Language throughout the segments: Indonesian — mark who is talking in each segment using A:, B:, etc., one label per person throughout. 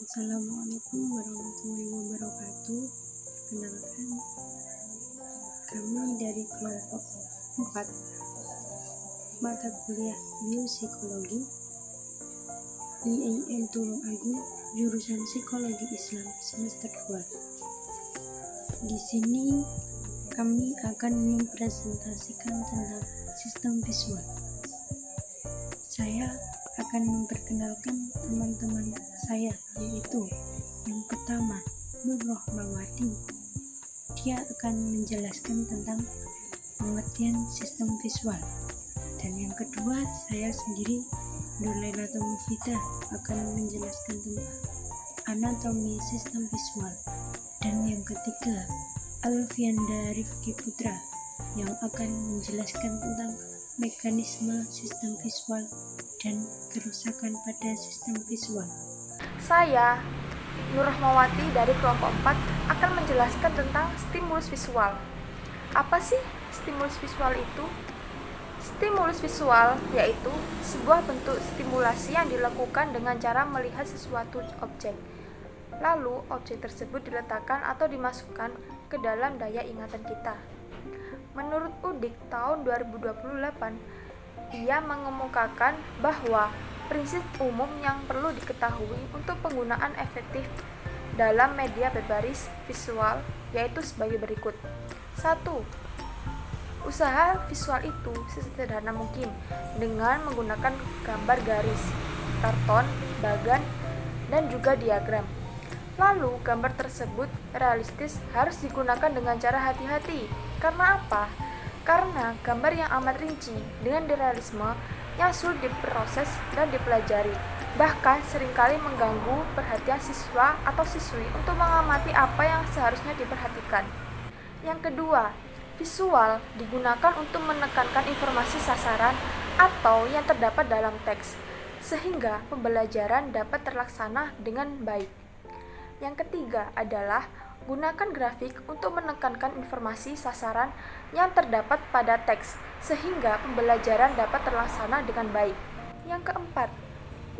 A: Assalamualaikum warahmatullahi wabarakatuh. Perkenalkan, kami dari kelompok 4 mata kuliah Biopsikologi IAIN Tulung Agung, jurusan Psikologi Islam semester 2. Di sini kami akan mempresentasikan tentang sistem visual. Saya akan memperkenalkan teman-teman saya, yaitu yang pertama Nur Rohmawati. Dia akan menjelaskan tentang pengertian sistem visual. Dan yang kedua, saya sendiri Nur Lailatul Mufida akan menjelaskan tentang anatomi sistem visual. Dan yang ketiga, Alfianda Rifki Putra yang akan menjelaskan tentang mekanisme sistem visual dan kerusakan pada sistem visual.
B: Saya, Nur Rahmawati dari kelompok 4 akan menjelaskan tentang stimulus visual. Apa sih stimulus visual itu? Stimulus visual yaitu sebuah bentuk stimulasi yang dilakukan dengan cara melihat sesuatu objek. Lalu, objek tersebut diletakkan atau dimasukkan ke dalam daya ingatan kita. Menurut Udik tahun 2028, ia mengemukakan bahwa prinsip umum yang perlu diketahui untuk penggunaan efektif dalam media berbaris visual yaitu sebagai berikut. 1. Usaha visual itu sesederhana mungkin dengan menggunakan gambar garis, karton, bagan, dan juga diagram. Lalu, gambar tersebut realistis harus digunakan dengan cara hati-hati. Karena apa? Karena gambar yang amat rinci dengan realisme yang sulit diproses dan dipelajari, bahkan seringkali mengganggu perhatian siswa atau siswi untuk mengamati apa yang seharusnya diperhatikan. Yang kedua, visual digunakan untuk menekankan informasi sasaran atau yang terdapat dalam teks, sehingga pembelajaran dapat terlaksana dengan baik. Yang ketiga adalah gunakan grafik untuk menekankan informasi sasaran yang terdapat pada teks, sehingga pembelajaran dapat terlaksana dengan baik. Yang keempat,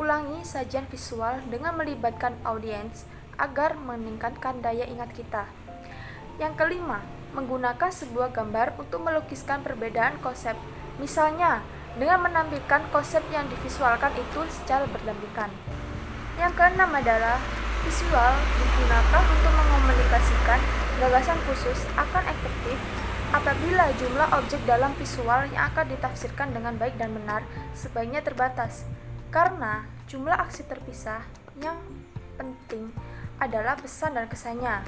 B: ulangi sajian visual dengan melibatkan audiens agar meningkatkan daya ingat kita. Yang kelima, menggunakan sebuah gambar untuk melukiskan perbedaan konsep, misalnya dengan menampilkan konsep yang divisualkan itu secara berdampingan. Yang keenam adalah visual digunakan untuk mengomunikasikan gagasan khusus akan efektif apabila jumlah objek dalam visual yang akan ditafsirkan dengan baik dan benar sebaiknya terbatas. Karena jumlah aksi terpisah, yang penting adalah pesan dan kesannya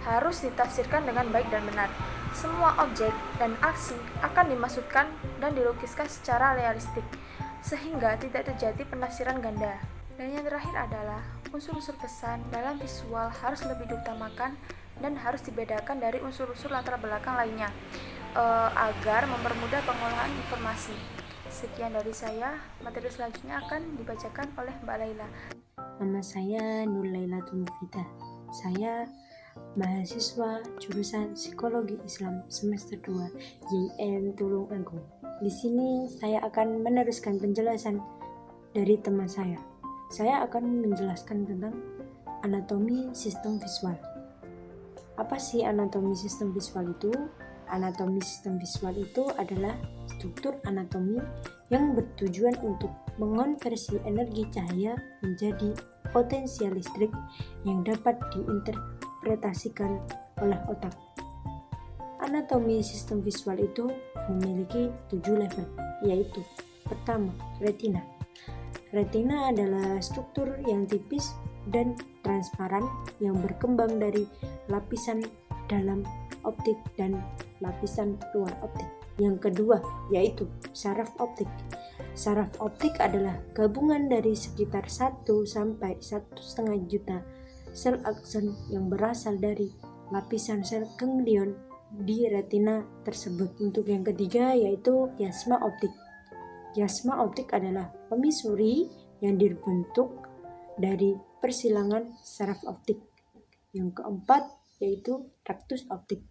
B: harus ditafsirkan dengan baik dan benar. Semua objek dan aksi akan dimaksudkan dan dilukiskan secara realistik, sehingga tidak terjadi penafsiran ganda. Dan yang terakhir adalah unsur-unsur pesan dalam visual harus lebih diutamakan dan harus dibedakan dari unsur-unsur latar belakang lainnya agar mempermudah pengolahan informasi. Sekian dari saya, materi selanjutnya akan dibacakan oleh Mbak Laila.
A: Nama saya Nur Lailatul Mufida. Saya mahasiswa jurusan Psikologi Islam semester 2 IAIN Tulung Agung. Di sini saya akan meneruskan penjelasan dari teman saya. Saya akan menjelaskan tentang anatomi sistem visual. Apa sih anatomi sistem visual itu? Anatomi sistem visual itu adalah struktur anatomi yang bertujuan untuk mengonversi energi cahaya menjadi potensial listrik yang dapat diinterpretasikan oleh otak. Anatomi sistem visual itu memiliki 7 level, yaitu pertama, retina. Retina adalah struktur yang tipis dan transparan yang berkembang dari lapisan dalam optik dan lapisan luar optik. Yang kedua yaitu saraf optik. Saraf optik adalah gabungan dari sekitar 1 sampai 1,5 juta sel akson yang berasal dari lapisan sel ganglion di retina tersebut. Untuk yang ketiga yaitu kiasma optik. Kiasma optik adalah pemisuri yang dibentuk dari persilangan saraf optik. Yang keempat yaitu traktus optik.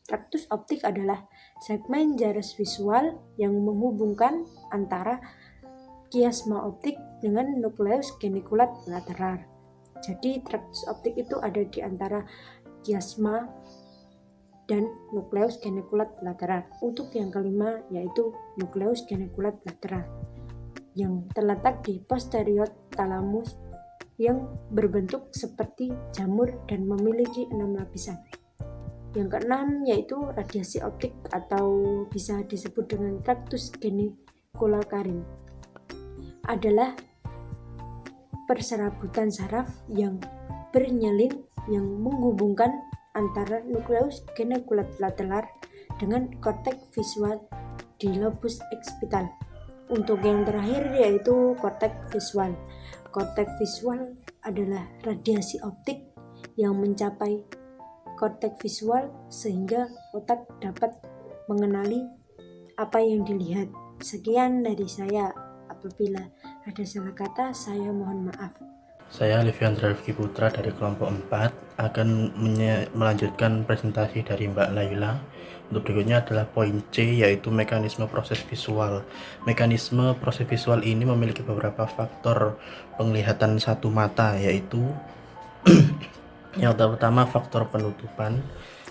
A: Traktus optik adalah segmen jarum visual yang menghubungkan antara kiasma optik dengan nukleus genikulat lateral. Jadi traktus optik itu ada di antara kiasma dan nukleus genikulat lateral. Untuk yang kelima yaitu nukleus genikulat lateral yang terletak di posterior thalamus yang berbentuk seperti jamur dan memiliki 6 lapisan. Yang keenam yaitu radiasi optik atau bisa disebut dengan traktus genikularin. Adalah perserabutan saraf yang bernyelin yang menghubungkan antara nukleus genikulat lateral dengan korteks visual di lobus occipital. Untuk yang terakhir yaitu korteks visual. Korteks visual adalah radiasi optik yang mencapai korteks visual sehingga otak dapat mengenali apa yang dilihat. Sekian dari saya. Apabila ada salah kata, saya mohon maaf.
C: Saya Liviandra Rifki Putra dari kelompok 4 akan melanjutkan presentasi dari Mbak Laila. Untuk berikutnya adalah poin C, yaitu mekanisme proses visual. Mekanisme proses visual ini memiliki beberapa faktor penglihatan satu mata, yaitu yang pertama faktor penutupan,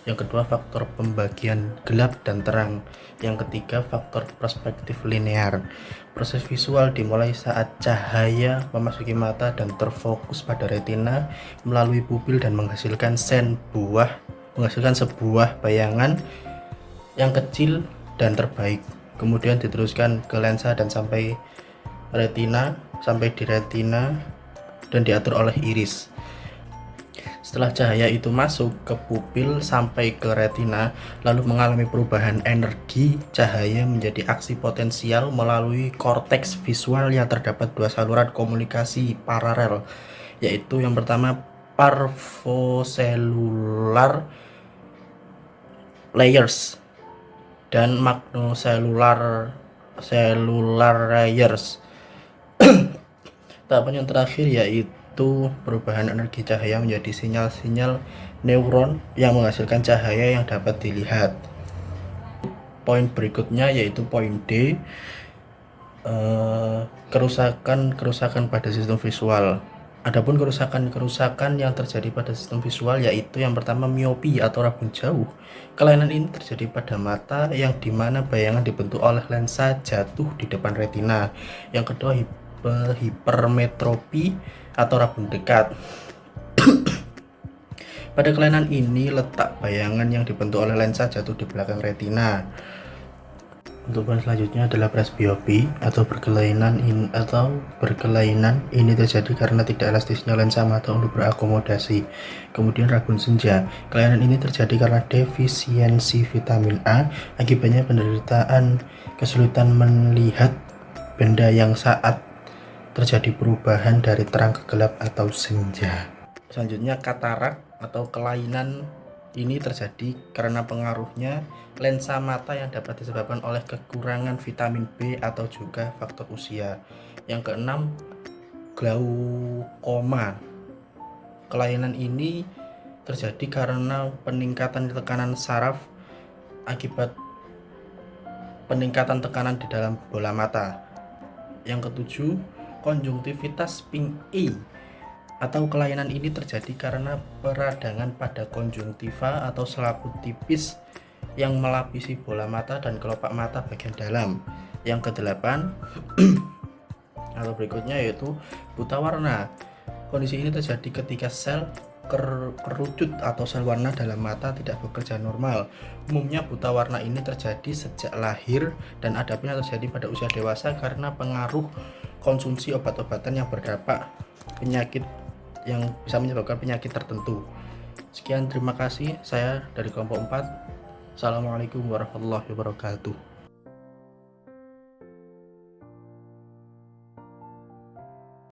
C: yang kedua faktor pembagian gelap dan terang, yang ketiga faktor perspektif linear. Proses visual dimulai saat cahaya memasuki mata dan terfokus pada retina melalui pupil dan menghasilkan sebuah bayangan yang kecil dan terbaik. Kemudian diteruskan ke lensa dan sampai di retina dan diatur oleh iris. Setelah cahaya itu masuk ke pupil sampai ke retina, lalu mengalami perubahan energi cahaya menjadi aksi potensial melalui korteks visual yang terdapat dua saluran komunikasi paralel, yaitu yang pertama parvocellular layers dan magnocellular layers. Tahapan yang terakhir yaitu perubahan energi cahaya menjadi sinyal-sinyal neuron yang menghasilkan cahaya yang dapat dilihat. Poin berikutnya yaitu poin D, kerusakan pada sistem visual. Adapun kerusakan yang terjadi pada sistem visual yaitu yang pertama miopi atau rabun jauh. Kelainan ini terjadi pada mata yang dimana bayangan dibentuk oleh lensa jatuh di depan retina. Yang kedua hipermetropi atau rabun dekat. Pada kelainan ini letak bayangan yang dibentuk oleh lensa jatuh di belakang retina. Untuk poin selanjutnya adalah presbiopi atau berkelainan ini terjadi karena tidak elastisnya lensa mata untuk berakomodasi. Kemudian rabun senja. Kelainan ini terjadi karena defisiensi vitamin A. Akibatnya penderitaan kesulitan melihat benda yang saat terjadi perubahan dari terang ke gelap atau senja. Selanjutnya katarak atau kelainan ini terjadi karena pengaruhnya lensa mata yang dapat disebabkan oleh kekurangan vitamin B atau juga faktor usia. Yang keenam, glaukoma. Kelainan ini terjadi karena peningkatan tekanan saraf akibat peningkatan tekanan di dalam bola mata. Yang ketujuh, konjungtivitas pink E atau kelainan ini terjadi karena peradangan pada konjungtiva atau selaput tipis yang melapisi bola mata dan kelopak mata bagian dalam. Yang kedelapan atau berikutnya yaitu buta warna. Kondisi ini terjadi ketika sel kerucut atau sel warna dalam mata tidak bekerja normal. Umumnya buta warna ini terjadi sejak lahir dan adapnya terjadi pada usia dewasa karena pengaruh konsumsi obat-obatan yang berdampak penyakit yang bisa menyebabkan penyakit tertentu. Sekian, terima kasih. Saya dari kelompok 4. Assalamualaikum warahmatullahi wabarakatuh.